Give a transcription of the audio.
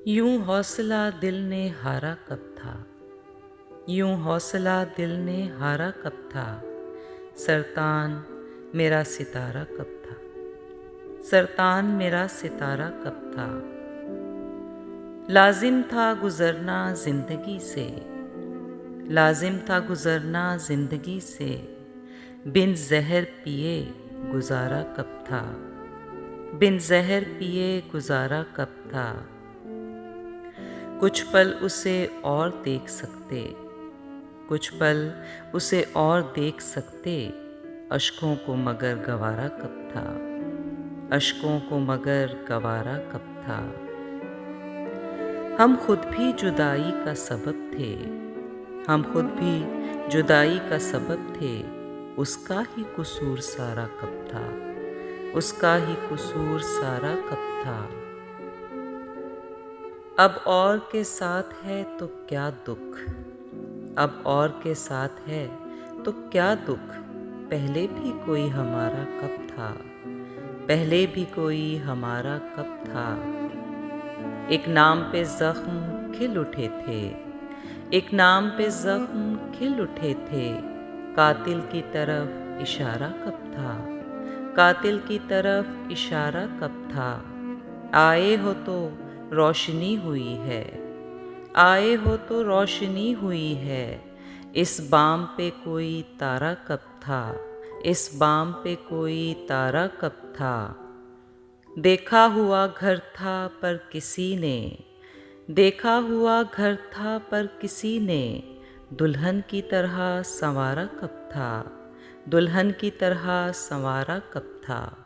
यूं हौसला दिल ने हारा कब था, यूं हौसला दिल ने हारा कब था, सरतान मेरा सितारा कब था, सरतान मेरा सितारा कब था। लाजिम था गुजरना जिंदगी से, लाजिम था गुजरना जिंदगी से, बिन जहर पिए गुजारा कब था, बिन जहर पिए गुजारा कब था। कुछ पल उसे और देख सकते, कुछ पल उसे और देख सकते, अश्कों को मगर गवारा कब था, अश्कों को मगर गवारा कब था। हम खुद भी जुदाई का सबब थे, हम खुद भी जुदाई का सबब थे, उसका ही कसूर सारा कब था, उसका ही कसूर सारा कब था। अब और के साथ है तो क्या दुख, अब और के साथ है तो क्या दुख, पहले भी कोई हमारा कब था, पहले भी कोई हमारा कब था। एक नाम पे जख्म खिल उठे थे, एक नाम पे जख्म खिल उठे थे, कातिल की तरफ इशारा कब था, कातिल की तरफ इशारा कब था। आए हो तो रोशनी हुई है, आए हो तो रोशनी हुई है, इस बाम पे कोई तारा कब था, इस बाम पे कोई तारा कब था। देखा हुआ घर था पर किसी ने, देखा हुआ घर था पर किसी ने, दुल्हन की तरह संवारा कब था, दुल्हन की तरह संवारा कब था।